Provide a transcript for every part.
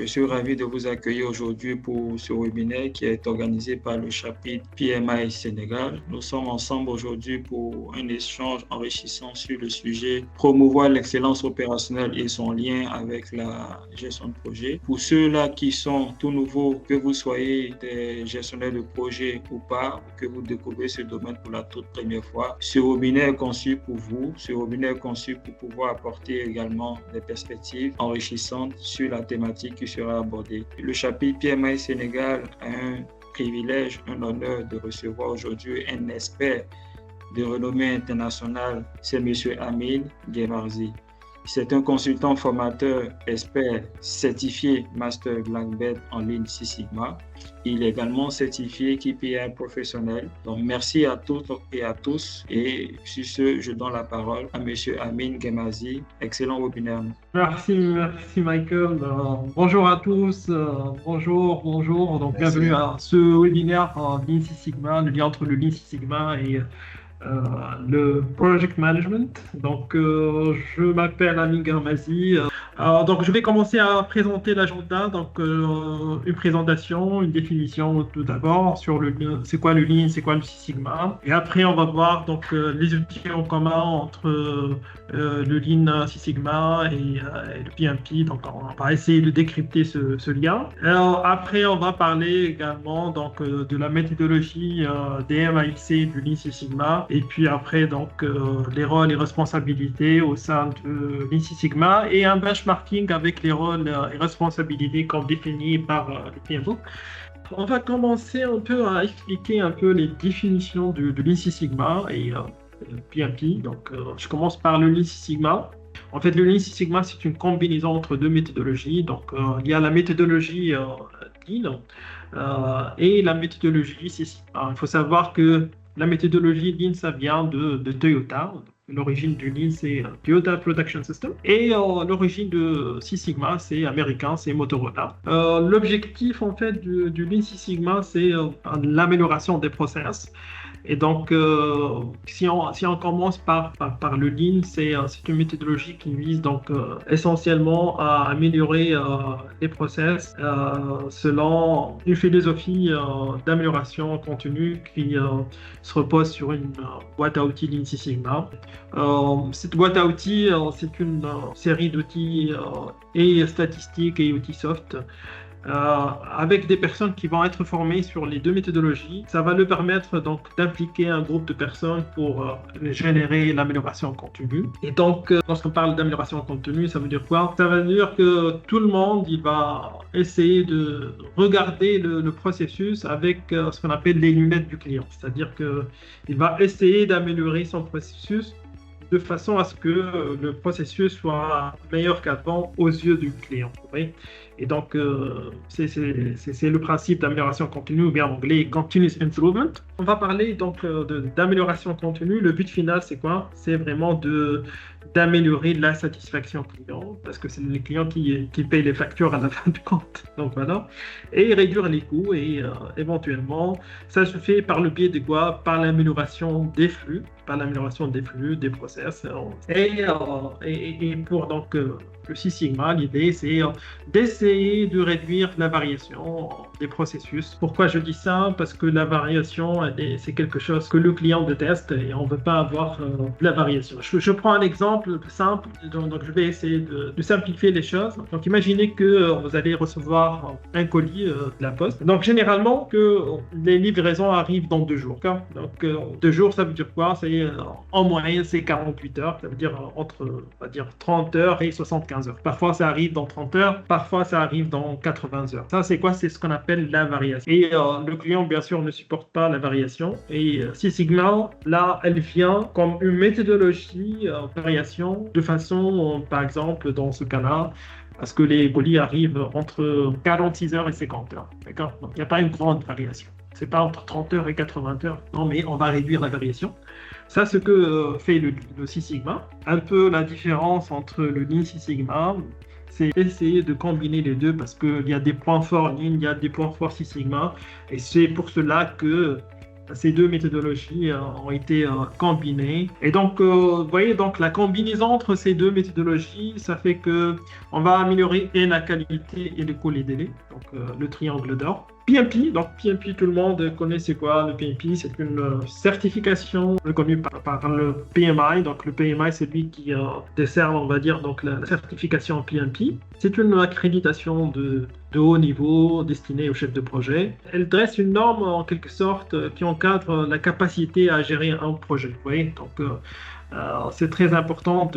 Je suis ravi de vous accueillir aujourd'hui pour ce webinaire qui est organisé par le chapitre PMI Sénégal. Nous sommes ensemble aujourd'hui pour un échange enrichissant sur le sujet promouvoir l'excellence opérationnelle et son lien avec la gestion de projet. Pour ceux-là qui sont tout nouveaux, que vous soyez des gestionnaires de projet ou pas, que vous découvrez ce domaine pour la toute première fois, ce webinaire est conçu pour vous. Ce webinaire est conçu pour pouvoir apporter également des perspectives enrichissantes sur la thématique qui sera abordée. Le chapitre PMI Sénégal a un privilège, un honneur de recevoir aujourd'hui un expert de renommée internationale, c'est M. Amine Gemarzi. C'est un consultant formateur, expert, certifié Master Black Belt en ligne Six Sigma. Il est également certifié KPI professionnel. Donc, merci à toutes et à tous. Et sur ce, je donne la parole à M. Amine Gemarzi. Excellent webinaire. Merci Michael. Bonjour à tous. Bonjour. Donc, bienvenue à ce webinaire en Lean Six Sigma, le lien entre le Lean Six Sigma et le project management. Donc, je m'appelle Amine Gemarzi. Donc, je vais commencer à présenter l'agenda. Donc, une présentation, une définition tout d'abord sur c'est quoi le Lean, c'est quoi le Six Sigma. Et après, on va voir donc les outils en commun entre le Lean Six Sigma et le PMP. Donc, on va essayer de décrypter ce lien. Alors, après, on va parler également donc de la méthodologie des MAIC du Lean Six Sigma. Et puis après, donc, les rôles et responsabilités au sein de Lean Six Sigma et un benchmarking avec les rôles et responsabilités comme définis par le PMO. On va commencer un peu à expliquer un peu les définitions de Lean Six Sigma et PMP. Donc, je commence par le Lean Six Sigma. En fait, le Lean Six Sigma, c'est une combinaison entre deux méthodologies. Donc, il y a la méthodologie Lean et la méthodologie Six Sigma. Il faut savoir que la méthodologie Lean, ça vient de Toyota. L'origine du Lean, c'est Toyota Production System. Et l'origine de Six Sigma, c'est américain, c'est Motorola. L'objectif, en fait, du Lean Six Sigma, c'est l'amélioration des process. Et donc, si on commence par le Lean, c'est une méthodologie qui vise donc essentiellement à améliorer les process selon une philosophie d'amélioration continue qui se repose sur une boîte à outils Lean Six Sigma. Cette boîte à outils, c'est une série d'outils et statistiques et outils soft avec des personnes qui vont être formées sur les deux méthodologies. Ça va leur permettre donc d'impliquer un groupe de personnes pour générer l'amélioration continue. Et donc, lorsqu'on parle d'amélioration continue, ça veut dire quoi? Ça veut dire que tout le monde, il va essayer de regarder le processus avec ce qu'on appelle les lunettes du client. C'est-à-dire qu'il va essayer d'améliorer son processus de façon à ce que le processus soit meilleur qu'avant aux yeux du client. Oui. Et donc, c'est le principe d'amélioration continue, ou bien en anglais, continuous improvement. On va parler donc d'amélioration continue. Le but final, c'est quoi? C'est vraiment d'améliorer la satisfaction client, parce que c'est les clients qui payent les factures à la fin du compte. Donc voilà. Et réduire les coûts, et éventuellement, ça se fait par le biais de quoi? Par l'amélioration des flux, des process. Et pour donc le Six Sigma, l'idée, c'est d'essayer de réduire la variation des processus. Pourquoi je dis ça? Parce que la variation, c'est quelque chose que le client déteste et on ne veut pas avoir de la variation. Je prends un exemple simple, donc je vais essayer de simplifier les choses. Donc imaginez que vous allez recevoir un colis de la poste. Donc généralement, que les livraisons arrivent dans 2 jours. Donc 2 jours, ça veut dire quoi? En moyenne, c'est 48 heures. Ça veut dire entre, on va dire, 30 heures et 75 heures. Parfois, ça arrive dans 30 heures. Parfois, ça arrive dans 80 heures. Ça, c'est quoi? C'est ce qu'on appelle la variation. Et le client, bien sûr, ne supporte pas la variation. Et Six Sigma, là, elle vient comme une méthodologie de variation de façon, par exemple, dans ce cas-là, parce que les colis arrivent entre 46 heures et 50 heures. D'accord? Donc, il n'y a pas une grande variation. C'est pas entre 30 heures et 80 heures. Non, mais on va réduire la variation. Ça, ce que fait le Six Sigma. Un peu la différence entre le Lean Six Sigma, c'est essayer de combiner les deux parce qu'il y a des points forts Lean, il y a des points forts Six Sigma. Et c'est pour cela que ces deux méthodologies ont été combinées. Et donc, vous voyez, donc la combinaison entre ces deux méthodologies, ça fait que on va améliorer et la qualité et les délais, donc le triangle d'or. PMP, donc PMP, tout le monde connaît c'est quoi le PMP, c'est une certification reconnue par le PMI. Donc le PMI, c'est lui qui décerne, on va dire, donc la certification PMP. C'est une accréditation de haut niveau destinée aux chefs de projet. Elle dresse une norme en quelque sorte qui encadre la capacité à gérer un projet. Vous voyez, donc c'est très important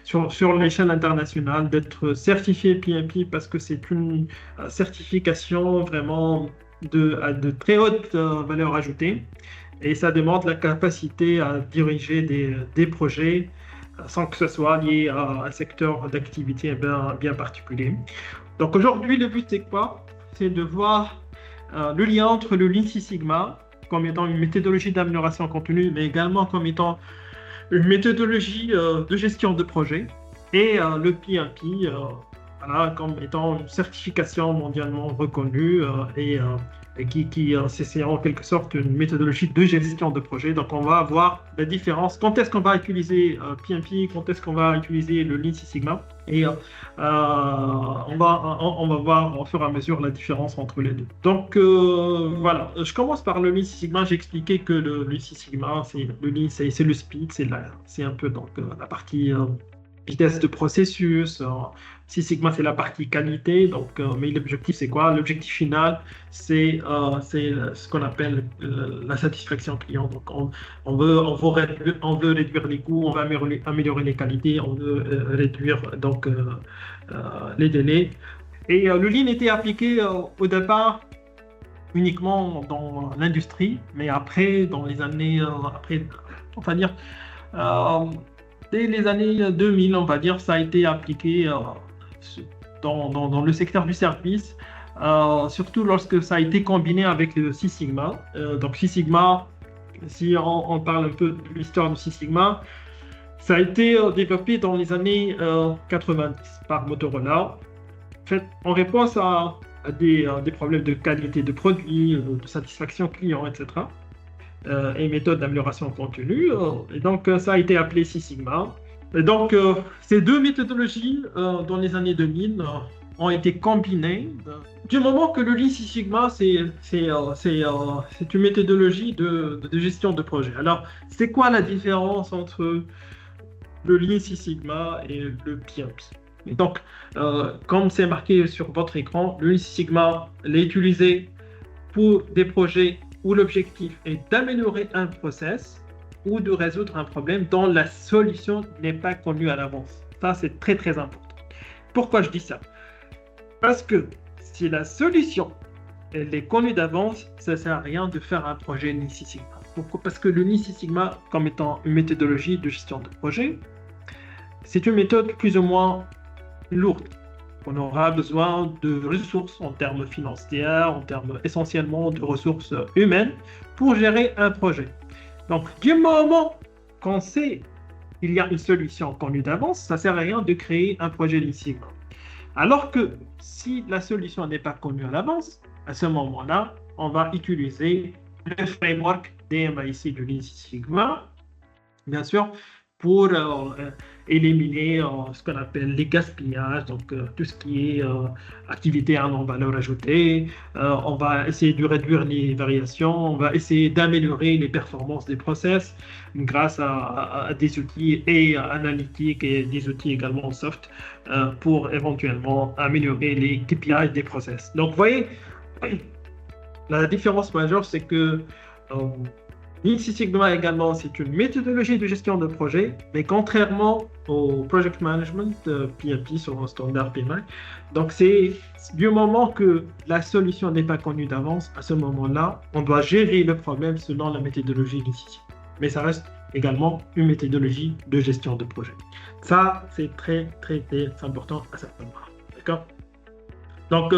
sur l'échelle internationale d'être certifié PMP parce que c'est une certification vraiment de très haute valeur ajoutée et ça demande la capacité à diriger des projets sans que ce soit lié à un secteur d'activité bien particulier. Donc aujourd'hui, le but c'est quoi? C'est de voir le lien entre le Lean Six Sigma comme étant une méthodologie d'amélioration continue, mais également comme étant une méthodologie de gestion de projet et le PMP voilà, comme étant une certification mondialement reconnue et qui c'est en quelque sorte une méthodologie de gestion de projet. Donc on va voir la différence. Quand est-ce qu'on va utiliser PMP, quand est-ce qu'on va utiliser le Lean Six Sigma et on va voir au fur et à mesure la différence entre les deux. Donc voilà, je commence par le Lean Six Sigma. J'ai expliqué que le Lean Six Sigma, le Lean, c'est le speed, c'est un peu donc la partie vitesse de processus. Six Sigma, c'est la partie qualité. Donc, mais l'objectif, c'est quoi? L'objectif final, c'est ce qu'on appelle la satisfaction client. Donc, on veut réduire les coûts, on veut améliorer les qualités, on veut réduire donc les délais. Et le Lean était appliqué au départ uniquement dans l'industrie, mais après, dans les années, après, on va dire, dès les années 2000, on va dire, ça a été appliqué dans le secteur du service, surtout lorsque ça a été combiné avec le Six Sigma. Donc Six Sigma, si on parle un peu de l'histoire du Six Sigma, ça a été développé dans les années 90 par Motorola, en fait, en réponse à des problèmes de qualité de produit, de satisfaction client, etc. Et méthode d'amélioration continue. Et donc, ça a été appelé Six Sigma. Et donc, ces deux méthodologies, dans les années 2000, ont été combinées. Du moment que le Lean Six Sigma, c'est une méthodologie de gestion de projet. Alors, c'est quoi la différence entre le Lean Six Sigma et le PMP? Et donc, comme c'est marqué sur votre écran, le Lean Six Sigma est utilisé pour des projets où l'objectif est d'améliorer un process ou de résoudre un problème dont la solution n'est pas connue à l'avance. Ça, c'est très, très important. Pourquoi je dis ça? Parce que si la solution elle est connue d'avance, ça ne sert à rien de faire un projet Lean Six Sigma. Pourquoi? Parce que le Lean Six Sigma, comme étant une méthodologie de gestion de projet, c'est une méthode plus ou moins lourde. On aura besoin de ressources en termes financiers, en termes essentiellement de ressources humaines pour gérer un projet. Donc, du moment qu'on sait qu'il y a une solution connue d'avance, ça ne sert à rien de créer un projet Lean Six Sigma. Alors que si la solution n'est pas connue à l'avance, à ce moment-là, on va utiliser le framework DMAIC du Lean Six Sigma, bien sûr, pour éliminer ce qu'on appelle les gaspillages, donc tout ce qui est activité à non-valeur ajoutée. On va essayer de réduire les variations, on va essayer d'améliorer les performances des process grâce à des outils et analytiques et des outils également soft pour éventuellement améliorer les KPI des process. Donc, vous voyez, la différence majeure, c'est que Lean Six Sigma également, c'est une méthodologie de gestion de projet, mais contrairement au Project Management PMP sur un standard PMI, donc c'est du moment que la solution n'est pas connue d'avance, à ce moment-là, on doit gérer le problème selon la méthodologie Lean Six Sigma. Mais ça reste également une méthodologie de gestion de projet. Ça, c'est très, très, très important à savoir. D'accord? Donc,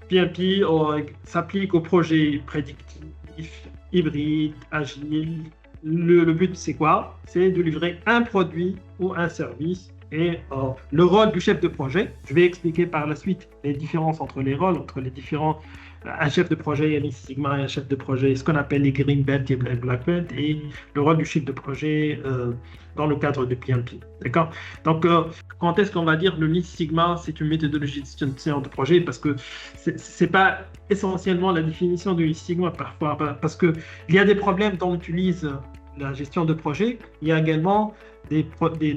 PMP s'applique aux projets prédictifs, hybride, agile. Le but, c'est quoi? C'est de livrer un produit ou un service. Et le rôle du chef de projet, je vais expliquer par la suite les différences entre les rôles, entre les différents un chef de projet, il y a Lean Six Sigma, et un chef de projet, ce qu'on appelle les Green Belt et Black Belt, et le rôle du chef de projet dans le cadre du PMP. D'accord? Donc, quand est-ce qu'on va dire le Lean Six Sigma, c'est une méthodologie de gestion de projet, parce que c'est pas essentiellement la définition du Lean Six Sigma parfois, parce qu'il y a des problèmes dont on utilise la gestion de projet, il y a également des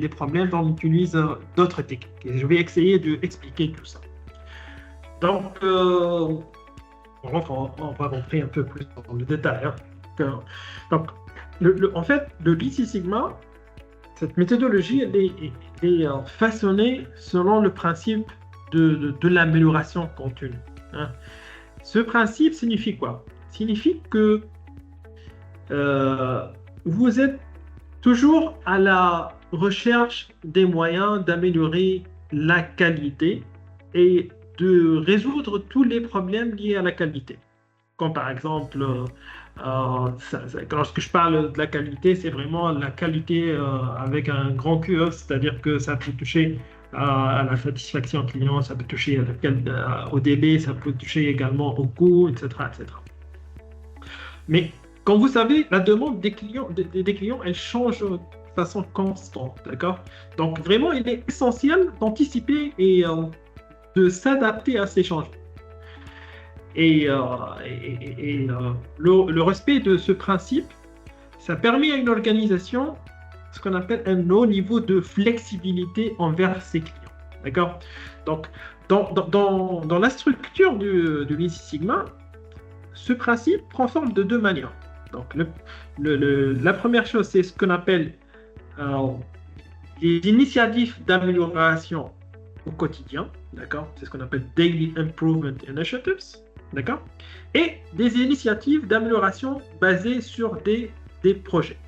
problèmes dont on utilise d'autres techniques. Et je vais essayer d'expliquer tout ça. Donc, on va rentrer un peu plus dans le détail. Hein. Donc, en fait, le Lean Six Sigma, cette méthodologie, elle est façonnée selon le principe de l'amélioration continue. Hein. Ce principe signifie quoi? Signifie que vous êtes toujours à la recherche des moyens d'améliorer la qualité et de résoudre tous les problèmes liés à la qualité. Comme par exemple, lorsque je parle de la qualité, c'est vraiment la qualité avec un grand Q, c'est-à-dire que ça peut toucher à la satisfaction client, ça peut toucher au délai, ça peut toucher également au coût, etc., etc. Mais comme vous savez, la demande des clients, elle change de façon constante, d'accord? Donc vraiment, il est essentiel d'anticiper et de s'adapter à ces changements. Et le respect de ce principe, ça permet à une organisation ce qu'on appelle un haut niveau de flexibilité envers ses clients. D'accord? Donc, dans la structure du Lean Six Sigma, ce principe prend forme de deux manières. Donc, la première chose, c'est ce qu'on appelle les initiatives d'amélioration au quotidien. D'accord? C'est ce qu'on appelle Daily Improvement Initiatives. D'accord? Et des initiatives d'amélioration basées sur des projets.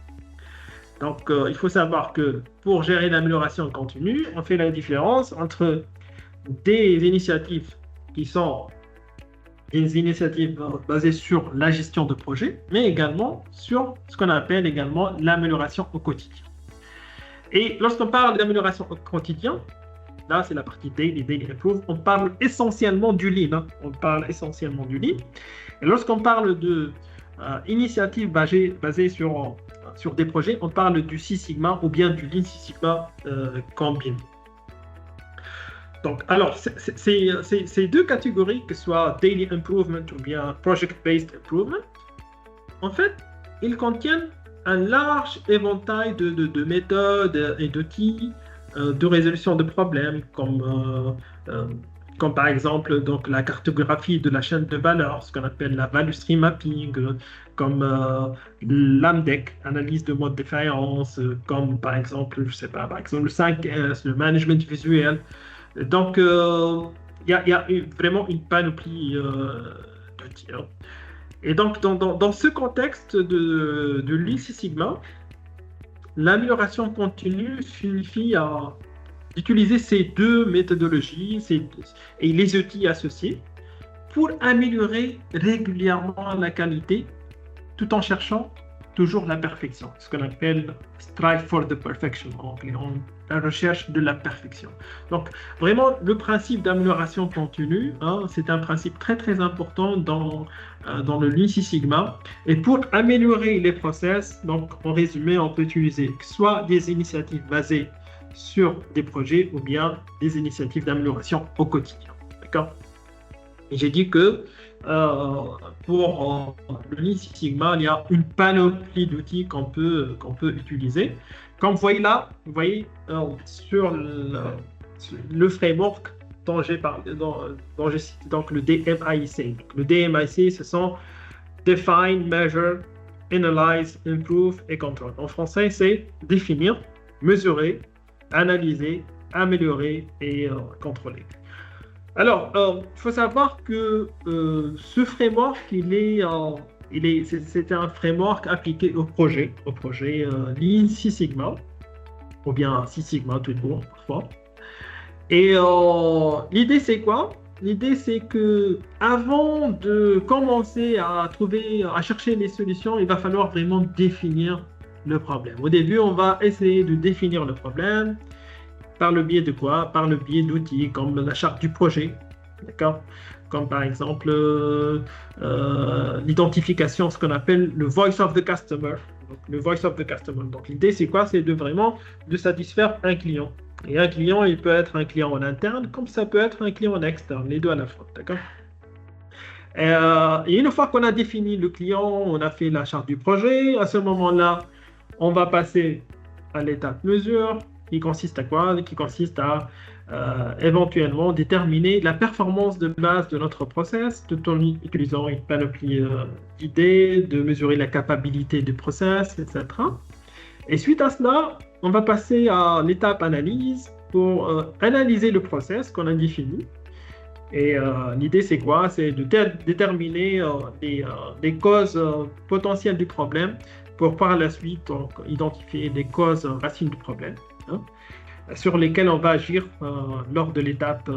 Donc, il faut savoir que pour gérer l'amélioration continue, on fait la différence entre des initiatives qui sont des initiatives basées sur la gestion de projet, mais également sur ce qu'on appelle également l'amélioration au quotidien. Et lorsqu'on parle d'amélioration au quotidien, là, c'est la partie Daily Improve. On parle essentiellement du Lean. Hein. On parle essentiellement du Lean. Et lorsqu'on parle de initiatives basées sur des projets, on parle du Six Sigma ou bien du Lean Six Sigma combiné. Donc, alors, ces deux catégories, que ce soit Daily Improvement ou bien Project-Based Improvement, en fait, ils contiennent un large éventail de méthodes et d'outils de résolution de problèmes, comme par exemple donc, la cartographie de la chaîne de valeur, ce qu'on appelle la value stream mapping, comme l'AMDEC, analyse de mode de défaillance, comme par exemple, je sais pas, par exemple le 5S, le management visuel. Donc, il y a vraiment une panoplie d'outils. Hein. Et donc, dans ce contexte de Lean Six Sigma, l'amélioration continue signifie d'utiliser ces deux méthodologies et les outils associés pour améliorer régulièrement la qualité tout en cherchant toujours la perfection, ce qu'on appelle strive for the perfection en anglais, la recherche de la perfection. Donc vraiment le principe d'amélioration continue, hein, c'est un principe très très important dans le Lean Six Sigma. Et pour améliorer les process, donc en résumé, on peut utiliser soit des initiatives basées sur des projets ou bien des initiatives d'amélioration au quotidien. D'accord? J'ai dit que pour le Lean Six Sigma, il y a une panoplie d'outils qu'on peut utiliser. Comme vous voyez là, sur le framework dont j'ai parlé, dont j'ai cité, donc le DMAIC. Le DMAIC, ce sont Define, Measure, Analyze, Improve et Control. En français, c'est définir, mesurer, analyser, améliorer et contrôler. Alors, il faut savoir que ce framework, c'est un framework appliqué au projet Lean Six Sigma, ou bien Six Sigma tout court parfois. Et l'idée, c'est quoi? L'idée, c'est que avant de commencer à chercher les solutions, il va falloir vraiment définir le problème. Au début, on va essayer de définir le problème. Par le biais de quoi? Par le biais d'outils comme la charte du projet, d'accord? comme par exemple l'identification, ce qu'on appelle le voice of the customer. Donc, le voice of the customer. Donc l'idée c'est quoi? C'est de vraiment de satisfaire un client. Et un client, il peut être un client en interne, comme ça peut être un client en externe, les deux à la fois, d'accord? Et une fois qu'on a défini le client, on a fait la charte du projet, à ce moment-là, on va passer à l'étape mesure, qui consiste à quoi? Qui consiste à éventuellement déterminer la performance de base de notre process, tout en utilisant une panoplie d'idées, de mesurer la capacité du process, etc. Et suite à cela, on va passer à l'étape analyse pour analyser le process qu'on a défini. Et l'idée, c'est quoi? C'est de déterminer les causes potentielles du problème pour par la suite donc, identifier les causes racines du problème, hein, sur lesquelles on va agir lors de l'étape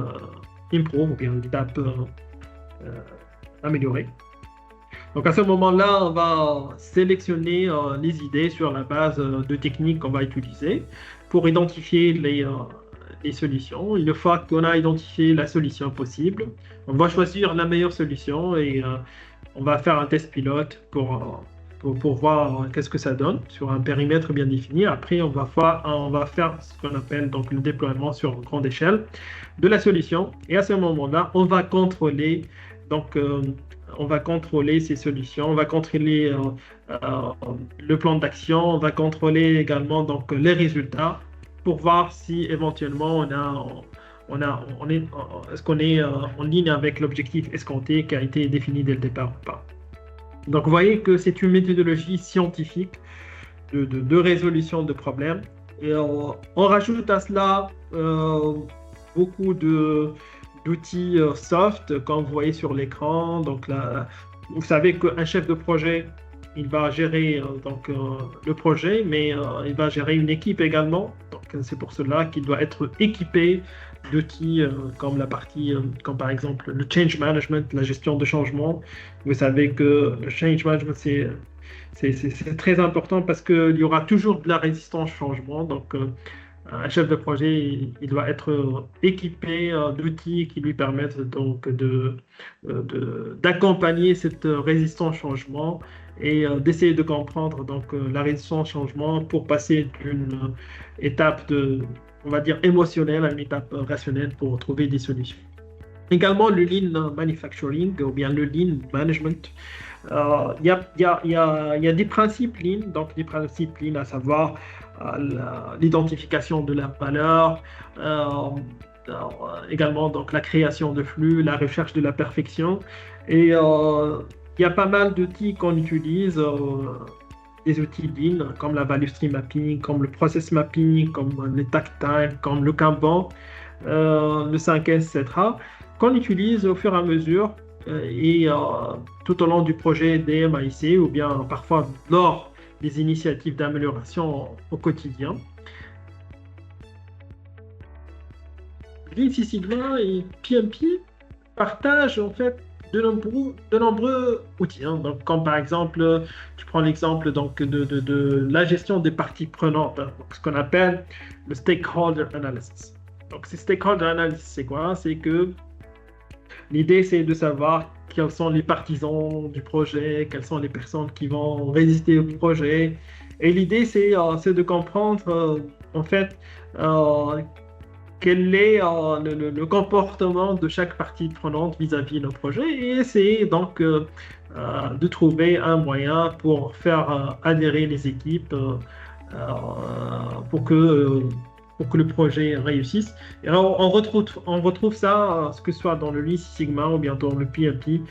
improve ou bien l'étape améliorée. Donc à ce moment-là, on va sélectionner les idées sur la base de techniques qu'on va utiliser pour identifier les solutions. Une fois qu'on a identifié la solution possible, on va choisir la meilleure solution et on va faire un test pilote pour voir qu'est-ce que ça donne sur un périmètre bien défini. Après, on va faire ce qu'on appelle donc le déploiement sur grande échelle de la solution. Et à ce moment-là, on va contrôler ces solutions, on va contrôler le plan d'action, on va contrôler également donc, les résultats pour voir si éventuellement est-ce qu'on est en ligne avec l'objectif escompté qui a été défini dès le départ ou pas. Donc vous voyez que c'est une méthodologie scientifique de résolution de problèmes. Et on rajoute à cela beaucoup d'outils soft, comme vous voyez sur l'écran. Donc là, vous savez qu'un chef de projet, il va gérer le projet, mais il va gérer une équipe également. Donc c'est pour cela qu'il doit être équipé d'outils comme comme par exemple le change management, la gestion de changement. Vous savez que le change management, c'est très important parce qu'il y aura toujours de la résistance au changement. Donc un chef de projet, il doit être équipé d'outils qui lui permettent donc d'accompagner cette résistance au changement et d'essayer de comprendre donc la résistance au changement pour passer d'une étape on va dire émotionnelle à une étape rationnelle pour trouver des solutions. Également le lean manufacturing ou bien le lean management. Il y a des principes lean, donc des principes lean à savoir l'identification de la valeur, également donc la création de flux, la recherche de la perfection. Et il y a pas mal d'outils qu'on utilise, des outils lean comme la value stream mapping, comme le process mapping, comme le tactile, comme le Kanban, le 5S, etc., qu'on utilise au fur et à mesure et tout au long du projet DMAIC ou bien parfois lors des initiatives d'amélioration au quotidien. Lean Six Sigma et PMP partagent en fait de nombreux outils. Hein. Donc, comme par exemple, tu prends l'exemple donc, de la gestion des parties prenantes, hein, donc, ce qu'on appelle le stakeholder analysis. Donc, ce stakeholder analysis, c'est quoi? C'est que l'idée, c'est de savoir quels sont les partisans du projet, quelles sont les personnes qui vont résister au projet. Et l'idée, c'est de comprendre, en fait, quel est le comportement de chaque partie prenante vis-à-vis de nos projets et essayer donc de trouver un moyen pour faire adhérer les équipes pour que le projet réussisse. Et alors, on retrouve ça, ce que ce soit dans le Lean Six Sigma ou bien dans le PMP.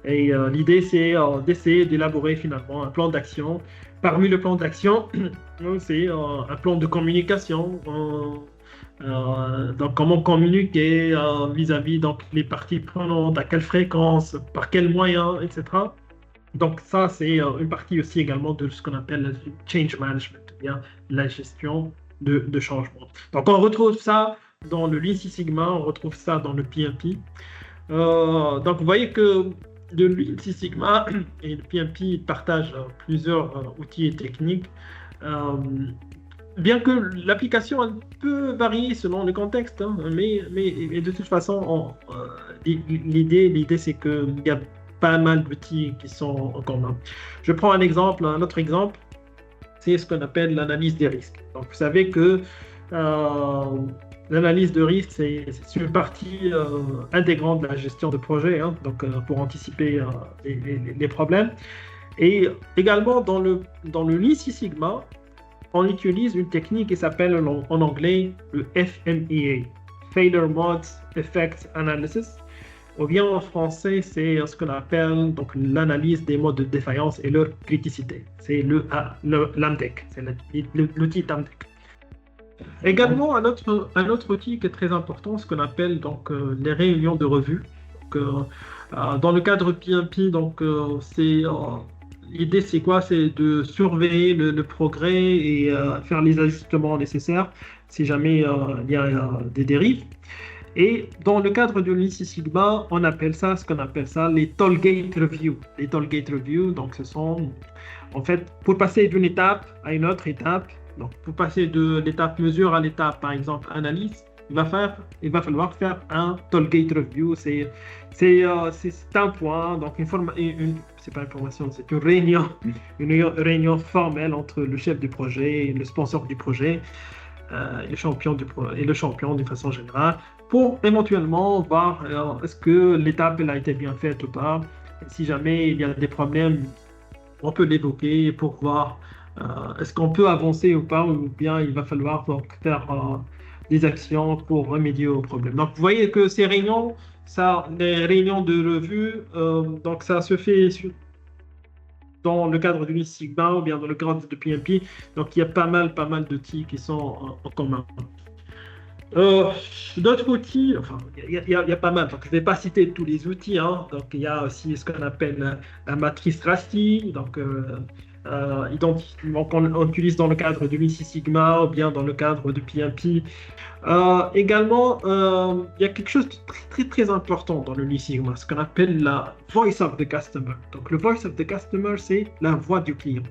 Et l'idée, c'est d'essayer d'élaborer finalement un plan d'action. Parmi le plan d'action, c'est un plan de communication. Donc, comment communiquer vis-à-vis donc, les parties prenantes, à quelle fréquence, par quels moyens, etc. Donc, ça, c'est une partie aussi également de ce qu'on appelle le change management, bien la gestion de changement. Donc, on retrouve ça dans le Lean Six Sigma, on retrouve ça dans le PMP. Donc, vous voyez que le Lean Six Sigma et le PMP partagent plusieurs outils et techniques. bien que l'application elle peut varier selon le contexte, hein, mais de toute façon, l'idée, c'est qu'il y a pas mal d'outils qui sont en commun. Je prends un autre exemple, c'est ce qu'on appelle l'analyse des risques. Donc, vous savez que euh, l'analyse de risque, c'est une partie intégrante de la gestion de projet, hein, donc, pour anticiper les problèmes. Et également, dans le Lean Six Sigma, on utilise une technique qui s'appelle en anglais le FMEA, Failure Mode Effect Analysis, ou bien en français, c'est ce qu'on appelle donc l'analyse des modes de défaillance et leur criticité. C'est l'AMDEC, c'est l'outil d'AMDEC. Également, un autre outil qui est très important, ce qu'on appelle donc les réunions de revue. Donc, dans le cadre PMP, donc l'idée c'est quoi? C'est de surveiller le progrès et faire les ajustements nécessaires si jamais il y a des dérives. Et dans le cadre de Lean Six Sigma, on appelle ça ce qu'on appelle ça les tollgate review. Les tollgate review, donc ce sont en fait pour passer d'une étape à une autre étape. Donc pour passer de l'étape mesure à l'étape par exemple analyse, il va falloir faire un tollgate review. C'est un point, donc c'est pas une formation, c'est une réunion formelle entre le chef du projet et le sponsor du projet. Le champion d'une façon générale, pour éventuellement voir est-ce que l'étape elle a été bien faite ou pas. Et si jamais il y a des problèmes, on peut l'évoquer pour voir est-ce qu'on peut avancer ou pas, ou bien il va falloir donc, faire des actions pour remédier aux problèmes. Donc vous voyez que ces réunions, les réunions de revue, donc ça se fait dans le cadre du Lean Sigma ou bien dans le cadre de PMP. Donc, il y a pas mal d'outils qui sont en commun. D'autres outils, enfin, il y a pas mal. Donc, je ne vais pas citer tous les outils. Hein. Donc, il y a aussi ce qu'on appelle la matrice RASTI. Donc, on utilise dans le cadre du Lean Six Sigma ou bien dans le cadre de PMP. Également, il y a quelque chose de très important dans le Lean Sigma, ce qu'on appelle la voice of the customer. Donc, le voice of the customer, c'est la voix du client.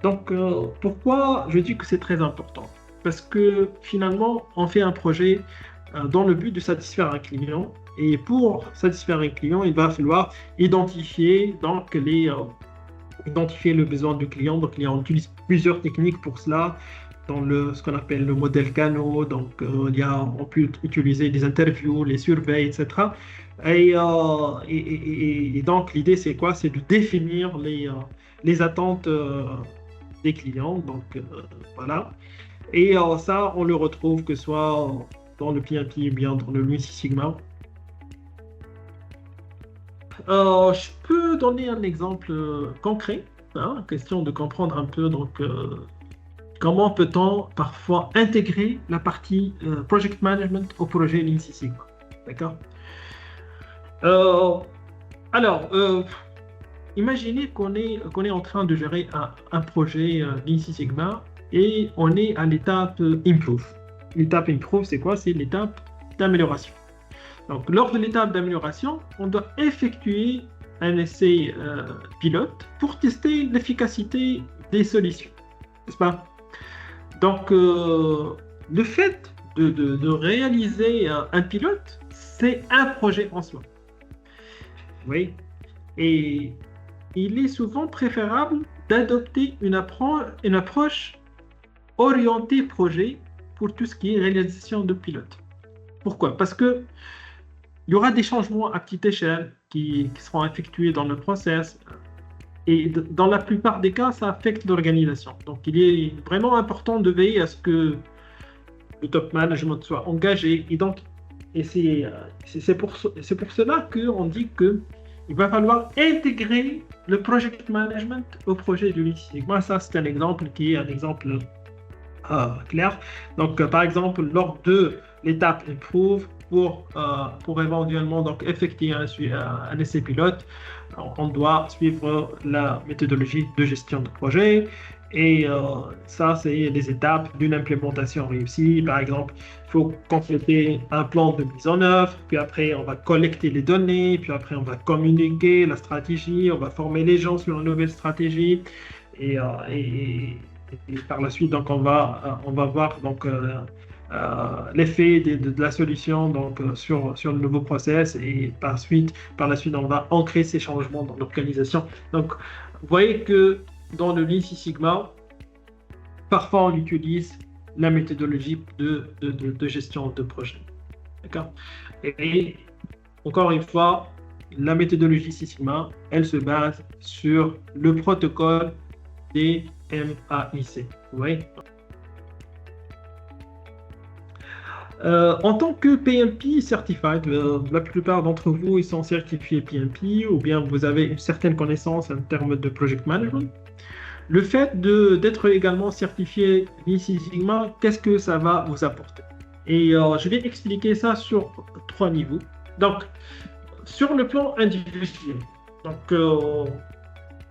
Donc, pourquoi je dis que c'est très important? Parce que finalement, on fait un projet dans le but de satisfaire un client. Et pour satisfaire un client, il va falloir identifier donc identifier le besoin du client. Donc, on utilise plusieurs techniques pour cela. Dans ce qu'on appelle le modèle Kano, donc on peut utiliser des interviews, les surveys, etc. Et donc l'idée c'est quoi? C'est de définir les attentes des clients. Donc voilà. Et ça, on le retrouve que ce soit dans le PMP ou bien dans le Lean Six Sigma. Je peux donner un exemple concret, hein, question de comprendre un peu donc comment peut-on parfois intégrer la partie project management au projet Lean Six Sigma. D'accord? Imaginez qu'on est en train de gérer un projet Lean Six Sigma et on est à l'étape Improve. L'étape Improve, c'est quoi? C'est l'étape d'amélioration. Donc, lors de l'étape d'amélioration, on doit effectuer un essai pilote pour tester l'efficacité des solutions. N'est-ce pas? Donc, le fait de réaliser un pilote, c'est un projet en soi. Oui. Et il est souvent préférable d'adopter une approche orientée projet pour tout ce qui est réalisation de pilote. Pourquoi? Parce que il y aura des changements à petite échelle qui seront effectués dans le process. Et dans la plupart des cas, ça affecte l'organisation. Donc, il est vraiment important de veiller à ce que le top management soit engagé. Et c'est pour cela qu'on dit qu'il va falloir intégrer le project management au projet du Lean Six Sigma. Ça, c'est un exemple qui est un exemple clair. Donc, par exemple, lors de l'étape Improve, pour éventuellement donc, effectuer un essai pilote, on doit suivre la méthodologie de gestion de projet. Et ça, c'est les étapes d'une implémentation réussie. Par exemple, il faut compléter un plan de mise en œuvre, puis après, on va collecter les données, puis après, on va communiquer la stratégie, on va former les gens sur une nouvelle stratégie. Et Et par la suite, donc, on va voir donc, l'effet de la solution donc, sur le nouveau process et par la suite, on va ancrer ces changements dans l'organisation. Donc, vous voyez que dans le Lean Six Sigma, parfois on utilise la méthodologie de gestion de projet. D'accord? Et encore une fois, la méthodologie Six Sigma, elle se base sur le protocole des MAIC. Vous voyez? En tant que PMP Certified, la plupart d'entre vous ils sont certifiés PMP ou bien vous avez une certaine connaissance en termes de project management. Le fait d'être également certifié Lean Six Sigma, qu'est-ce que ça va vous apporter? Et je vais expliquer ça sur 3 niveaux. Donc, sur le plan individuel, donc,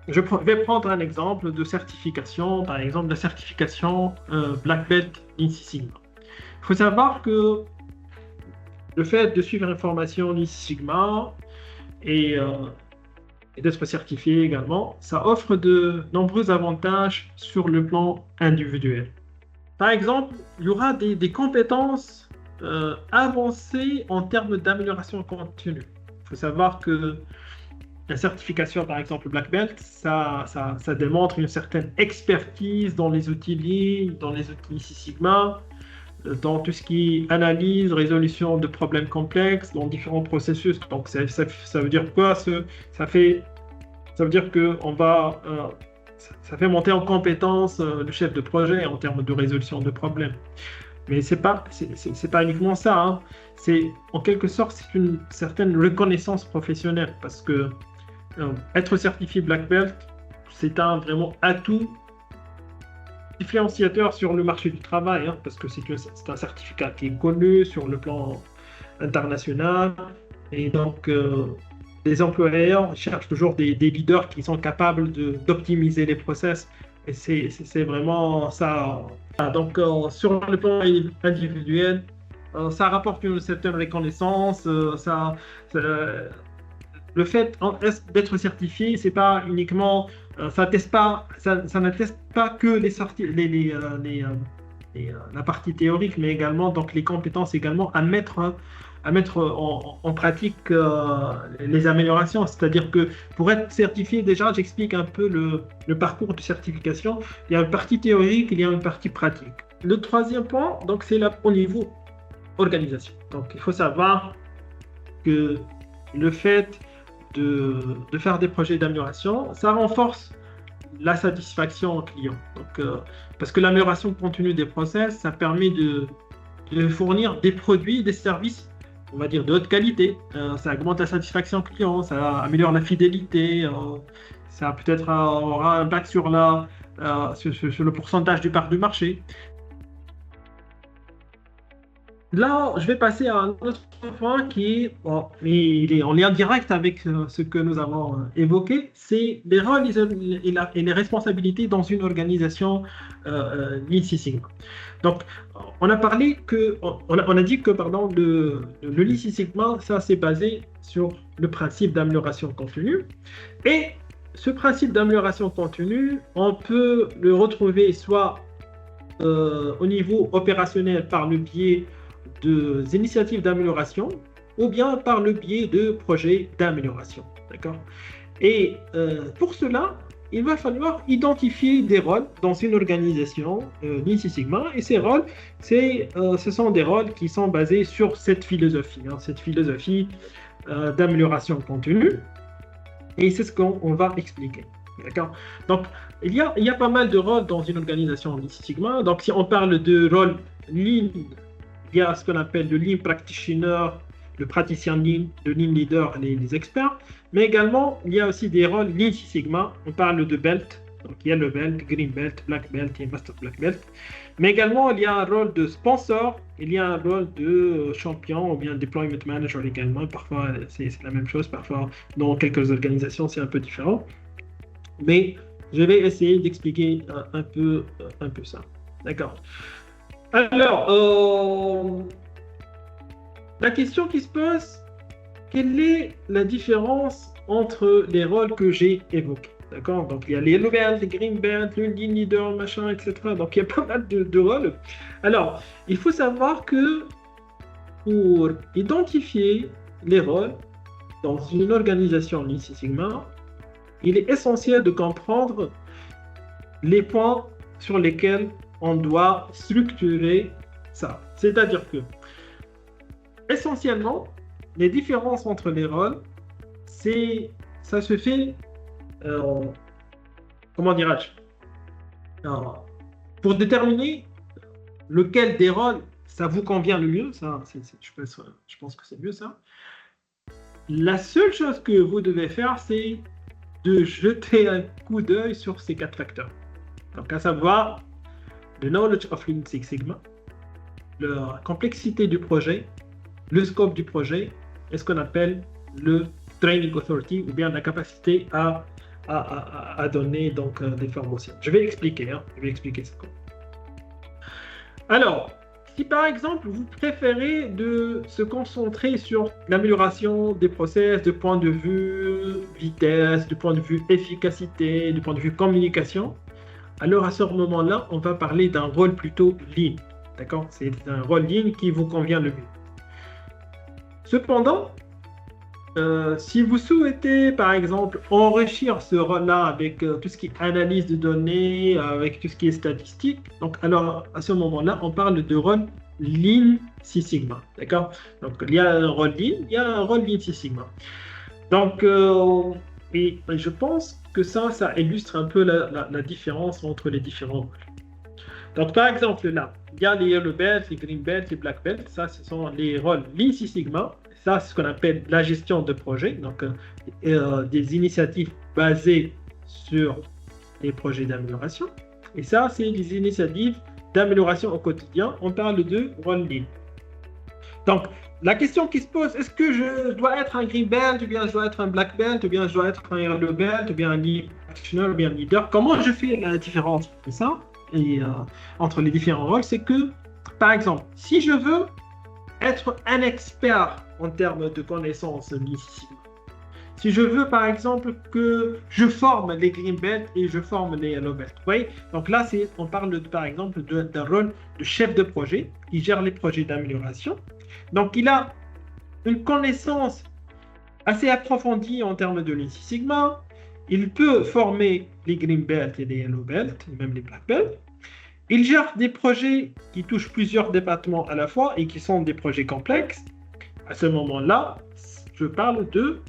je vais prendre un exemple de certification, par exemple la certification Black Belt Lean Six Sigma. Il faut savoir que le fait de suivre une formation Lean Six Sigma et d'être certifié également, ça offre de nombreux avantages sur le plan individuel. Par exemple, il y aura des compétences avancées en termes d'amélioration continue. Il faut savoir que la certification, par exemple Black Belt, ça démontre une certaine expertise dans les outils Lean, dans les outils Six Sigma, dans tout ce qui est analyse, résolution de problèmes complexes, dans différents processus. Donc, ça veut dire quoi? Ça veut dire que ça fait monter en compétence le chef de projet en termes de résolution de problèmes. Mais c'est pas uniquement ça. Hein. C'est en quelque sorte c'est une certaine reconnaissance professionnelle parce que être certifié Black Belt, c'est un vraiment atout différenciateur sur le marché du travail, hein, parce que c'est un certificat qui est connu sur le plan international. Et donc, les employeurs cherchent toujours des leaders qui sont capables d'optimiser les process. Et c'est vraiment ça. Donc, sur le plan individuel, ça rapporte une certaine reconnaissance. Le fait d'être certifié, c'est pas uniquement, ça n'atteste pas que la partie théorique, mais également donc les compétences également à mettre en pratique les améliorations. C'est-à-dire que pour être certifié, déjà, j'explique un peu le parcours de certification. Il y a une partie théorique, il y a une partie pratique. Le troisième point, donc, c'est au niveau organisation. Donc, il faut savoir que le fait de faire des projets d'amélioration, ça renforce la satisfaction client. Donc, parce que l'amélioration continue des process, ça permet de fournir des produits, des services, on va dire, de haute qualité. Ça augmente la satisfaction client, ça améliore la fidélité, ça peut-être aura un impact sur le pourcentage du part du marché. Là, je vais passer à un autre point il est en lien direct avec ce que nous avons évoqué, c'est les rôles et les responsabilités dans une organisation Lean Six Sigma. Donc, on a dit que le Lean Six Sigma, ça c'est basé sur le principe d'amélioration continue. Et ce principe d'amélioration continue, on peut le retrouver soit au niveau opérationnel par le biais des initiatives d'amélioration ou bien par le biais de projets d'amélioration. D'accord? Et pour cela, il va falloir identifier des rôles dans une organisation Lean Six Sigma. Et ces rôles, ce sont des rôles qui sont basés sur cette philosophie d'amélioration continue. Et c'est ce qu'on va expliquer. D'accord? Donc, il y a pas mal de rôles dans une organisation Lean Six Sigma. Donc, si on parle de rôle Lean, il y a ce qu'on appelle le Lean Practitioner, le praticien Lean, le Lean Leader, les experts. Mais également, il y a aussi des rôles Lean Six Sigma. On parle de Belt, donc il y a le Belt, Green Belt, Black Belt et Master Black Belt. Mais également, il y a un rôle de sponsor, il y a un rôle de champion ou bien Deployment Manager également. Parfois, c'est la même chose. Parfois, dans quelques organisations, c'est un peu différent. Mais je vais essayer d'expliquer un peu ça. D'accord. Alors, la question qui se pose, quelle est la différence entre les rôles que j'ai évoqués? D'accord? Donc, il y a les yellow belt, les green belt, le lean leader, machin, etc. Donc, il y a pas mal de rôles. Alors, il faut savoir que pour identifier les rôles dans une organisation Lean Six Sigma, il est essentiel de comprendre les points sur lesquels on doit structurer ça. C'est-à-dire que, essentiellement, les différences entre les rôles, ça se fait, euh, comment dirais-je, euh, pour déterminer lequel des rôles ça vous convient le mieux, ça, je pense que c'est mieux ça. La seule chose que vous devez faire, c'est de jeter un coup d'œil sur ces 4 facteurs. Donc, à savoir, le knowledge of Lean Six Sigma, la complexité du projet, le scope du projet, et ce qu'on appelle le training authority, ou bien la capacité à donner donc, des formations. Je vais expliquer, je vais expliquer ça. Alors, si par exemple vous préférez de se concentrer sur l'amélioration des process de point de vue vitesse, de point de vue efficacité, du point de vue communication, alors à ce moment-là, on va parler d'un rôle plutôt lean. D'accord? C'est un rôle lean qui vous convient le mieux. Cependant, si vous souhaitez, par exemple, enrichir ce rôle-là avec tout ce qui est analyse de données, avec tout ce qui est statistique, donc alors à ce moment-là, on parle de rôle Lean Six Sigma. D'accord? Donc il y a un rôle Lean, il y a un rôle Lean Six Sigma. Donc, et je pense que ça illustre un peu la différence entre les différents rôles. Donc, par exemple, là, il y a les yellow belts, les green belts, les black belts. Ça, ce sont les rôles Lean Six Sigma. Ça, c'est ce qu'on appelle la gestion de projet. Donc, des initiatives basées sur les projets d'amélioration. Et ça, c'est des initiatives d'amélioration au quotidien. On parle de rôle Lean. Donc, la question qui se pose, est-ce que je dois être un green belt, ou bien je dois être un black belt, ou bien je dois être un yellow belt, ou bien un lead practitioner, ou bien un leader? Comment je fais la différence entre ça et entre les différents rôles? C'est que, par exemple, si je veux être un expert en termes de connaissances ici, si je veux, par exemple, que je forme les green belts et je forme les yellow belts, oui. Donc là, on parle, par exemple, d'un rôle de chef de projet qui gère les projets d'amélioration. Donc, il a une connaissance assez approfondie en termes de Lean Six Sigma. Il peut former les green belts et les yellow belts, et même les black belts. Il gère des projets qui touchent plusieurs départements à la fois et qui sont des projets complexes. À ce moment-là, je parle de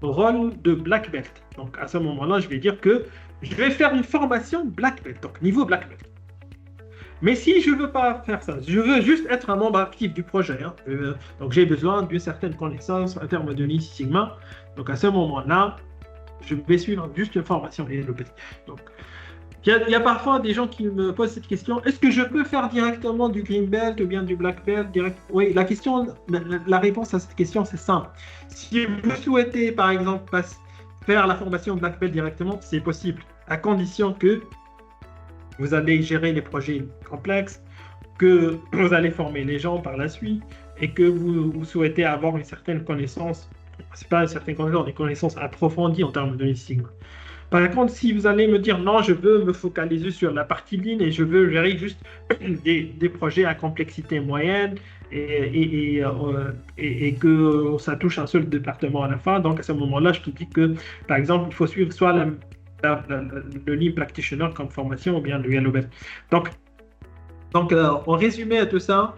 rôle de black belt. Donc, à ce moment-là, je vais dire que je vais faire une formation black belt, donc niveau black belt. Mais si je ne veux pas faire ça, je veux juste être un membre actif du projet, donc j'ai besoin d'une certaine connaissance en termes de Lean Six Sigma. Donc à ce moment-là, je vais suivre juste une formation Yellow Belt. Donc il y a parfois des gens qui me posent cette question, est-ce que je peux faire directement du green belt ou bien du black belt direct? Oui, la réponse à cette question, c'est simple. Si vous souhaitez, par exemple, faire la formation black belt directement, c'est possible, à condition que vous allez gérer les projets complexes, que vous allez former les gens par la suite et que vous souhaitez avoir une certaine connaissance, c'est pas une certaine connaissance, des connaissances approfondies en termes de Lean Six Sigma. Par contre, si vous allez me dire non, je veux me focaliser sur la partie Lean et je veux gérer juste des projets à complexité moyenne et que ça touche un seul département à la fin, donc à ce moment-là, je te dis que, par exemple, il faut suivre soit le Lean Practitioner comme formation ou bien le Yellow Belt. Donc en résumé à tout ça,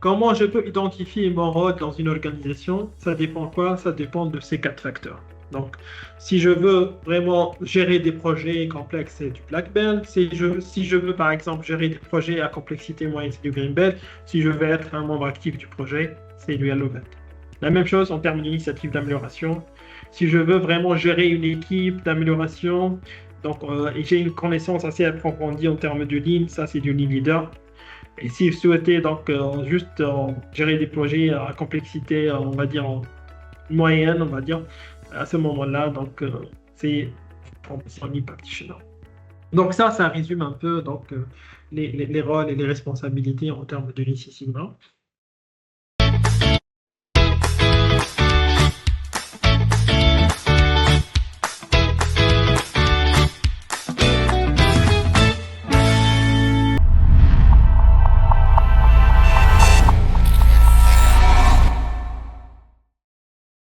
comment je peux identifier mon rôle dans une organisation? Ça dépend quoi? Ça dépend de ces 4 facteurs. Donc, si je veux vraiment gérer des projets complexes, c'est du black belt. Si je veux, par exemple, gérer des projets à complexité moyenne, c'est du green belt. Si je veux être un membre actif du projet, c'est du yellow belt. La même chose en termes d'initiative d'amélioration. Si je veux vraiment gérer une équipe d'amélioration, donc et j'ai une connaissance assez approfondie en termes de Lean, ça c'est du Lean Leader. Et si vous souhaitez donc juste gérer des projets à complexité, on va dire moyenne, on va dire, à ce moment-là, donc c'est un Lean Practitioner. Donc ça résume un peu donc les rôles et les responsabilités en termes de Lean Six Sigma.